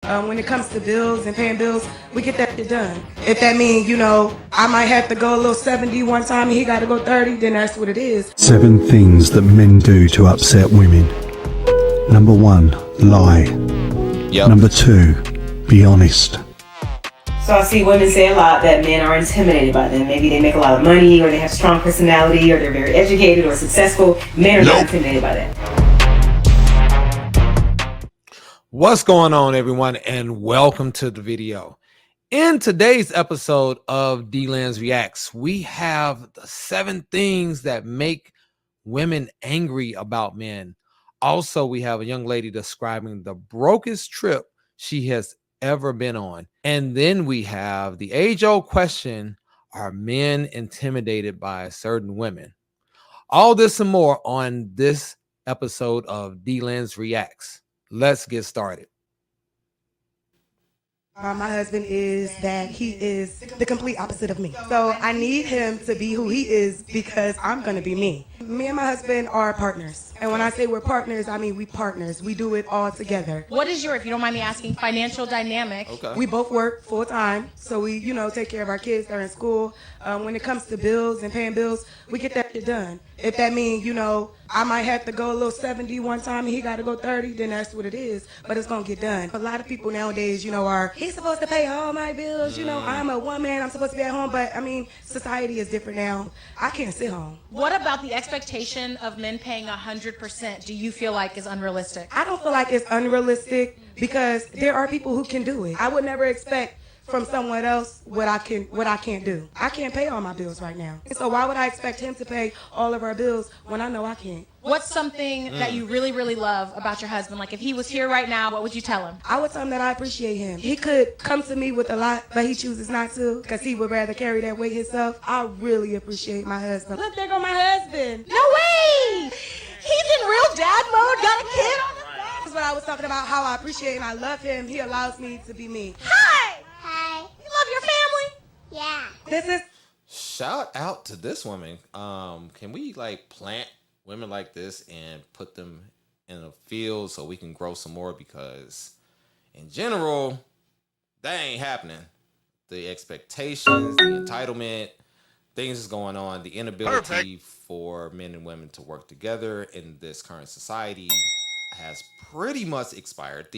When it comes to bills and paying bills, we get that shit done. If that means, I might have to go a little 70 one time and he got to go 30, then that's what it is. 7 things that men do to upset women. Number 1, lie. Number 2, be honest. So I see women say a lot that men are intimidated by them. Maybe they make a lot of money, or they have strong personality, or they're very educated or successful. Men are not intimidated by that. What's going on, everyone, and welcome to the video. In today's episode of D-Lens Reacts, we have the 7 things that make women angry about men. Also, we have a young lady describing the brokest trip she has ever been on. And then we have the age-old question, are men intimidated by certain women? All this and more on this episode of D-Lens Reacts. Let's get started. My husband is that he is the complete opposite of me. So I need him to be who he is because I'm going to be me. Me and my husband are partners. And when I say we're partners, I mean we partners. We do it all together. What is your, if you don't mind me asking, financial dynamic? Okay. We both work full time. So we, take care of our kids. They're in school. When it comes to bills and paying bills, we get that shit done. If that means, I might have to go a little 70 one time and he got to go 30, then that's what it is. But it's going to get done. A lot of people nowadays, are, he's supposed to pay all my bills. I'm a woman. I'm supposed to be at home. But, society is different now. I can't sit home. What about the expectation of men paying 100% do you feel like is unrealistic? I don't feel like it's unrealistic because there are people who can do it. I would never expect from someone else what I can't do. I can't pay all my bills right now. So why would I expect him to pay all of our bills when I know I can't? What's something that you really, really love about your husband? Like if he was here right now, what would you tell him? I would tell him that I appreciate him. He could come to me with a lot, but he chooses not to because he would rather carry that weight himself. I really appreciate my husband. Look, there go my husband. No way! He's in real dad mode, got a kid on his back. That's what I was talking about, how I appreciate and I love him. He allows me to be me. Hi! Hi. You love your family? Yeah. This is... Shout out to this woman. Can we plant women like this and put them in a field so we can grow some more? Because in general, that ain't happening. The expectations, the entitlement, things is going on. The inability for men and women to work together in this current society has pretty much expired.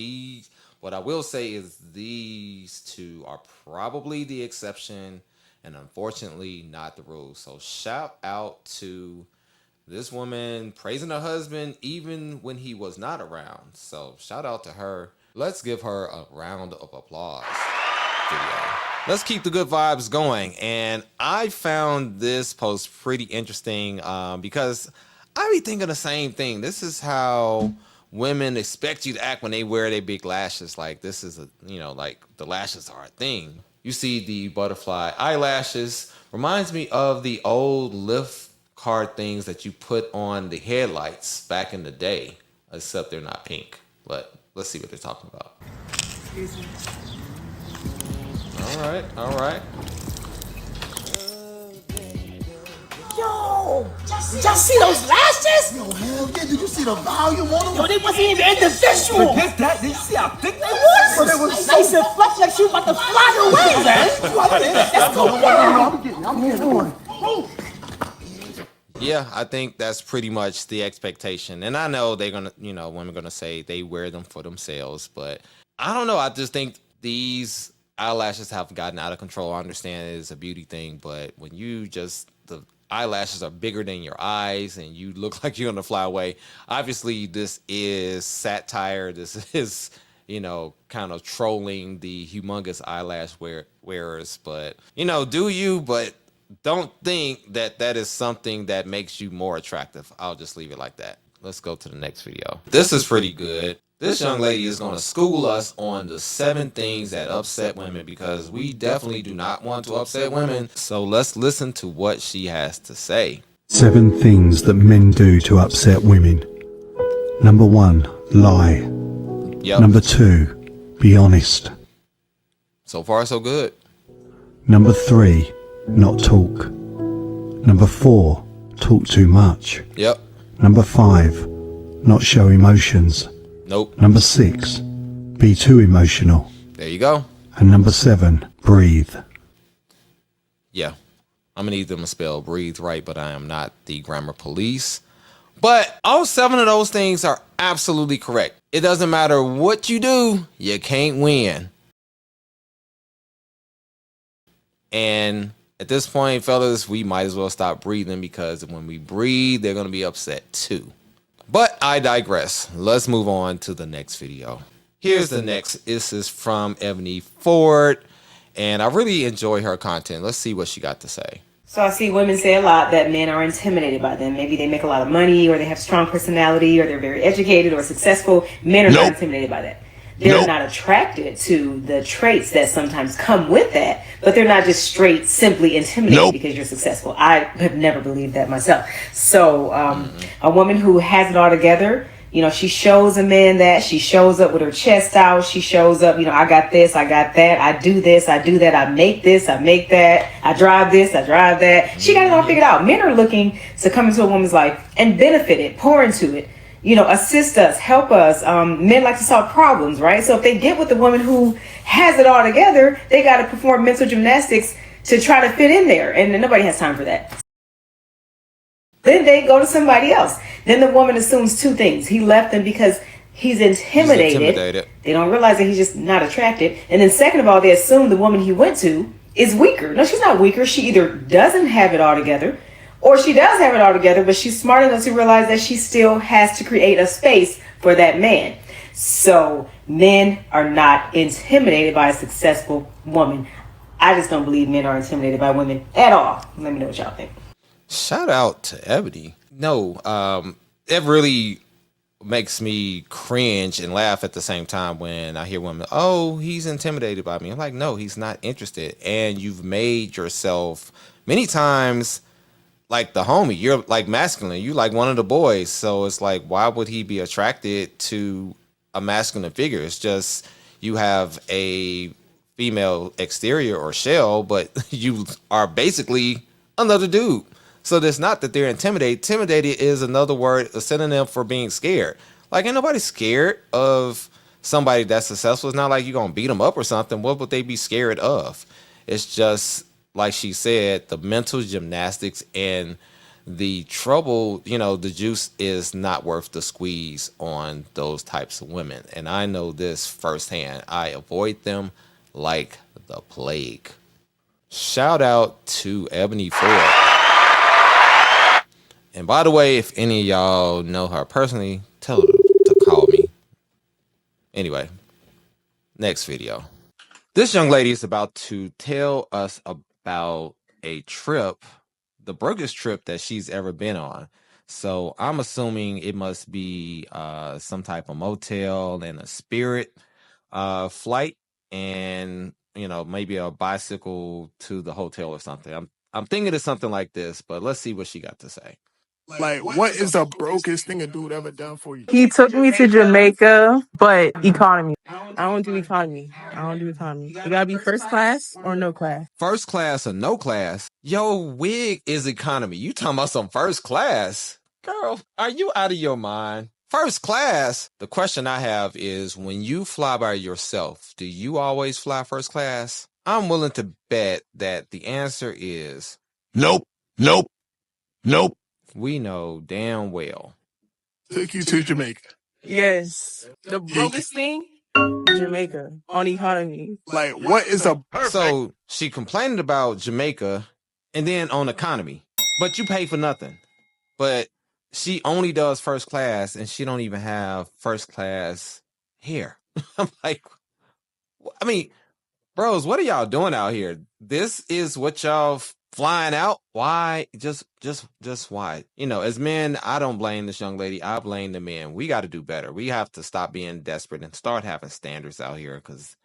What I will say is these two are probably the exception and unfortunately not the rule. So shout out to this woman praising her husband even when he was not around. So shout out to her. Let's give her a round of applause. Let's keep the good vibes going. And I found this post pretty interesting because I be thinking the same thing. This is how women expect you to act when they wear their big lashes. Like this is the lashes are a thing. You see the butterfly eyelashes. Reminds me of the old lift card things that you put on the headlights back in the day, except they're not pink. But let's see what they're talking about. Excuse me. All right. Yo, y'all see those lashes? Yo, hell yeah, did you see the volume on them? Yo, they wasn't even individual. Forget that, did you see how thick they was? But they was nice and fluffy like she was about to fly away, man. Let's go. I'm here doing. Yeah, I think that's pretty much the expectation. And I know they're going to, women are going to say they wear them for themselves. But I don't know. I just think these eyelashes have gotten out of control. I understand it's a beauty thing. But when the eyelashes are bigger than your eyes and you look like you're going to fly away, obviously this is satire. This is, kind of trolling the humongous eyelash wearers. But, do you, but don't think that is something that makes you more attractive. I'll just leave it like that. Let's go to the next video. This is pretty good. This young lady is going to school us on the 7 things that upset women because we definitely do not want to upset women. So let's listen to what she has to say. 7 things that men do to upset women. Number 1, lie. Number 2, be honest. So far, so good. Number 3, not talk. Number 4, talk too much. Number 5, not show emotions. Nope. Number 6, be too emotional. There you go. And number 7, breathe. Yeah. I'm going to need them to spell breathe right, but I am not the grammar police. But all 7 of those things are absolutely correct. It doesn't matter what you do, you can't win. And at this point, fellas, we might as well stop breathing, because when we breathe, they're going to be upset too. But I digress. Let's move on to the next video. Here's the next. This is from Ebony Ford, and I really enjoy her content. Let's see what she got to say. So I see women say a lot that men are intimidated by them. Maybe they make a lot of money, or they have strong personality, or they're very educated or successful. Men are not intimidated by that. They're not attracted to the traits that sometimes come with that, but they're not just straight, simply intimidated because you're successful. I have never believed that myself. So a woman who has it all together, you know, she shows a man that. She shows up with her chest out. She shows up, you know, I got this, I got that. I do this, I do that. I make this, I make that. I drive this, I drive that. She got it all figured out. Men are looking to come into a woman's life and benefit it, pour into it. You know, assist us, help us. Men like to solve problems, right? So if they get with the woman who has it all together, they got to perform mental gymnastics to try to fit in there. And nobody has time for that. Then they go to somebody else. Then the woman assumes 2 things. He left them because he's intimidated. They don't realize that he's just not attracted. And then second of all, they assume the woman he went to is weaker. No, she's not weaker. She either doesn't have it all together, or she does have it all together, but she's smart enough to realize that she still has to create a space for that man. So men are not intimidated by a successful woman. I just don't believe men are intimidated by women at all. Let me know what y'all think. Shout out to Ebony. No, it really makes me cringe and laugh at the same time when I hear women, oh, he's intimidated by me. I'm like, no, he's not interested. And you've made yourself many times like the homie. You're like masculine. You like one of the boys. So it's like, why would he be attracted to a masculine figure? It's just you have a female exterior or shell, but you are basically another dude. So it's not that they're intimidated. Intimidated is another word, a synonym for being scared. Like, ain't nobody scared of somebody that's successful. It's not like you're going to beat them up or something. What would they be scared of? It's just, like she said, the mental gymnastics and the trouble, you know, the juice is not worth the squeeze on those types of women. And I know this firsthand. I avoid them like the plague. Shout out to Ebony Ford. And by the way, if any of y'all know her personally, tell her to call me. Anyway, next video. This young lady is about to tell us about a trip, the brokest trip that she's ever been on. So I'm assuming it must be some type of motel and a Spirit flight, and you know, maybe a bicycle to the hotel or something. I'm thinking of something like this, but let's see what she got to say. Like, what is the brokest thing a dude ever done for you? He took me to Jamaica, but economy. I don't do economy. You gotta be first class or no class. First class or no class? Yo, wig is economy. You talking about some first class? Girl, are you out of your mind? First class? The question I have is, when you fly by yourself, do you always fly first class? I'm willing to bet that the answer is Nope. Nope. Nope. we know damn well. Took you to Jamaica. Yes. The brokest thing, Jamaica on economy. Like, what is the So she complained about Jamaica and then on economy, but you pay for nothing. But she only does first class, and she don't even have first class hair. I'm like, I mean, bros, what are y'all doing out here? This is what y'all flying out? Why? Just why? You know, as men, I don't blame this young lady. I blame the men. We got to do better. We have to stop being desperate and start having standards out here, because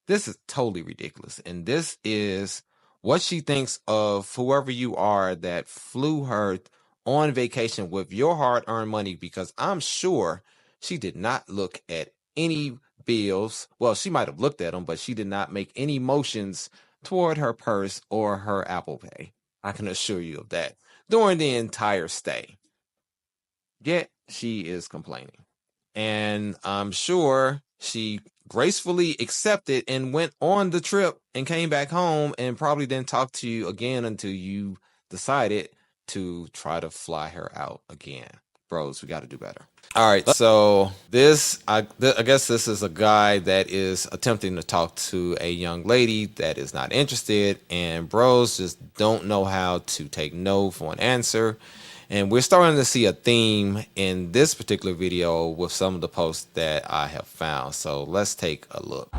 this is totally ridiculous. And this is what she thinks of whoever you are that flew her on vacation with your hard-earned money, because I'm sure she did not look at any bills. Well, she might have looked at them, but she did not make any motions toward her purse or her Apple Pay. I can assure you of that during the entire stay. Yet she is complaining. And I'm sure she gracefully accepted and went on the trip and came back home and probably didn't talk to you again until you decided to try to fly her out again. Bros, we got to do better. All right, so I guess this is a guy that is attempting to talk to a young lady that is not interested, and bros just don't know how to take no for an answer. And we're starting to see a theme in this particular video with some of the posts that I have found. So let's take a look.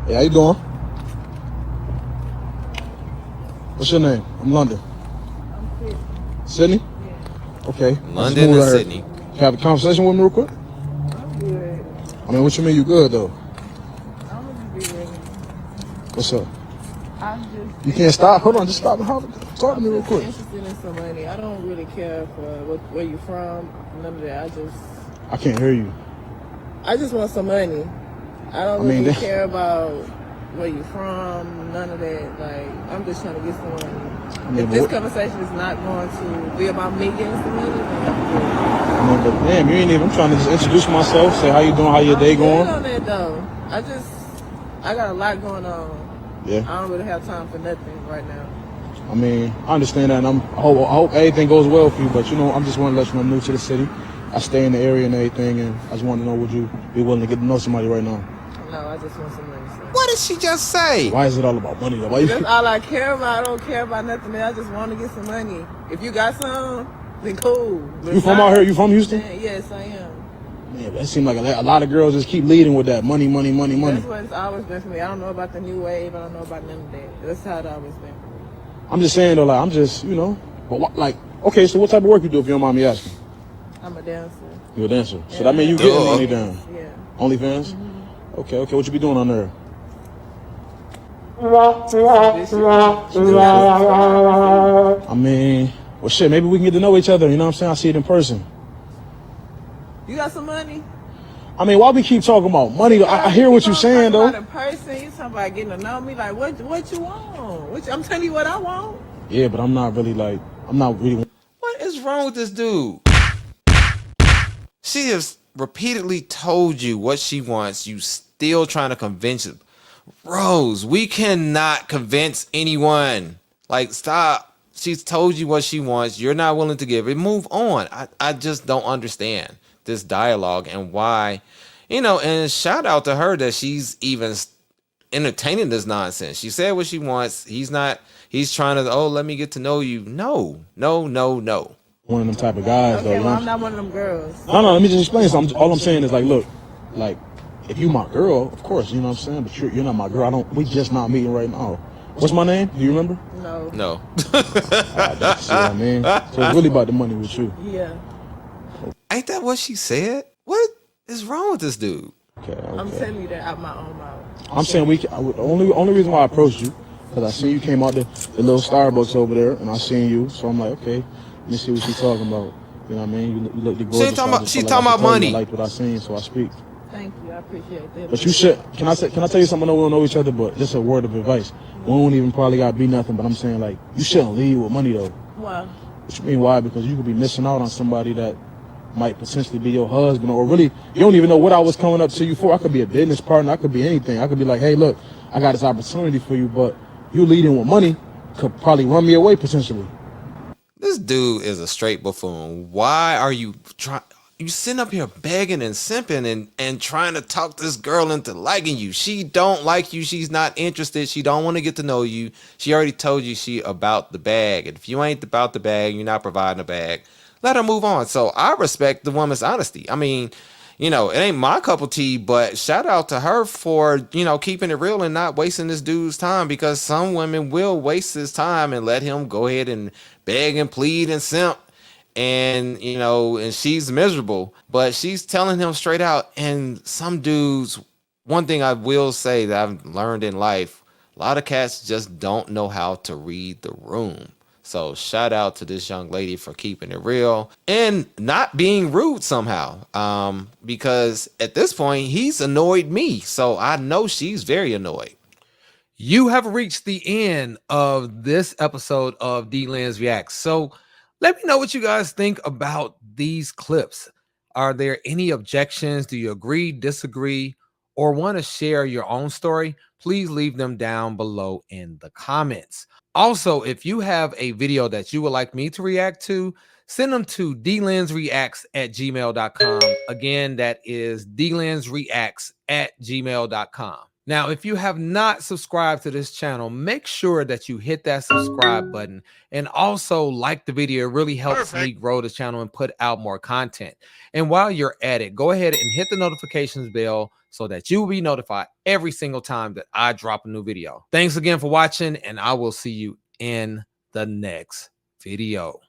Hey, how you doing? What's your name? I'm London. I'm Sydney. Sydney? Yeah. Okay. London and Sydney. Can you have a conversation with me real quick? I'm good. I mean, what you mean you good, though? I'm gonna be ready. What's up? I'm just. You can't stop? Hold on, just stop and talk to me real quick. I'm interested in some money. I don't really care for where you from, none of that. I can't hear you. I just want some money. I don't really care about where you from, none of that. Like, I'm just trying to get some money. If this conversation is not going to be about me getting some money, then I'm good. I mean, but damn, you ain't even. I'm trying to just introduce myself, say how you doing, how your day going. On that though. I got a lot going on. Yeah. I don't really have time for nothing right now. I mean, I understand that, and I hope everything goes well for you. But you know, I'm just want to let you know I'm new to the city. I stay in the area and everything, and I just want to know, would you be willing to get to know somebody right now? No, I just want some money. So. What did she just say? Why is it all about money though? That's all I care about. I don't care about nothing else. I just want to get some money. If you got some, then cool. But you from out here? You from Houston? Yes, I am. Man, that seems like a lot of girls just keep leading with that money. That's what it's always been for me. I don't know about the new wave. I don't know about none of that. That's how it always been. I'm just saying though, like I'm just, you know, but what, like, okay, so what type of work you do if you don't mind me asking? I'm a dancer. You're a dancer. So that means you getting money down. Yeah. OnlyFans? Mm-hmm. Okay, what you be doing on there? I mean, well shit, maybe we can get to know each other, you know what I'm saying? I see it in person. You got some money? I mean, why we keep talking about money? I hear what you're saying though. In person, you talking about getting to know me? Like, what you want? I'm telling you what I want. Yeah, but I'm not really. What is wrong with this dude? She has repeatedly told you what she wants. You still trying to convince him. Rose, we cannot convince anyone. Like, stop. She's told you what she wants. You're not willing to give it. Move on. I just don't understand this dialogue and why, you know, and shout out to her that she's even entertaining this nonsense. She said what she wants. He's trying to, let me get to know you. No. One of them type of guys, okay, though. Well, I'm not one of them girls. No, let me just explain something. All I'm saying is, like, look, like, if you my girl, of course, you know what I'm saying, but you're not my girl. We just not meeting right now. What's my name? Do you remember? No. That's what I mean. So it's really about the money with you. Yeah. Ain't that what she said? What is wrong with this dude? Okay. I'm telling you that out my own mouth. I'm saying the only reason why I approached you, because I seen you came out the little Starbucks over there, and I seen you, so I'm like, okay, let me see what she's talking about. You know what I mean? You look the gorgeous. She's talking about money. I liked what I seen, so I speak. Thank you, I appreciate that. But you should. Can I tell you something? I know we don't know each other, but just a word of advice. We don't even probably gotta be nothing, but I'm saying, like, you shouldn't lead with money though. Why? What you mean why? Because you could be missing out on somebody that might potentially be your husband, or really you don't even know what I was coming up to you for. I could be a business partner. I could be anything. I could be like, hey, look, I got this opportunity for you, but you leading with money could probably run me away potentially. This dude is a straight buffoon. Why are you sitting up here begging and simping and trying to talk this girl into liking you? She don't like you. She's not interested. She don't want to get to know you. She already told you she about the bag. And if you ain't about the bag, you're not providing a bag, let her move on. So I respect the woman's honesty. I mean, you know, it ain't my cup of tea, but shout out to her for, you know, keeping it real and not wasting this dude's time, because some women will waste his time and let him go ahead and beg and plead and simp. And, you know, and she's miserable, but she's telling him straight out. And some dudes, one thing I will say that I've learned in life, a lot of cats just don't know how to read the room. So shout out to this young lady for keeping it real and not being rude somehow. Because at this point, he's annoyed me. So I know she's very annoyed. You have reached the end of this episode of D-Lens Reacts. So let me know what you guys think about these clips. Are there any objections? Do you agree, disagree, or want to share your own story, please leave them down below in the comments. Also, if you have a video that you would like me to react to, send them to dlensreacts@gmail.com. Again, that is dlensreacts@gmail.com. Now, if you have not subscribed to this channel, make sure that you hit that subscribe button and also like the video. It really helps me grow the channel and put out more content. And while you're at it, go ahead and hit the notifications bell so that you will be notified every single time that I drop a new video. Thanks again for watching, and I will see you in the next video.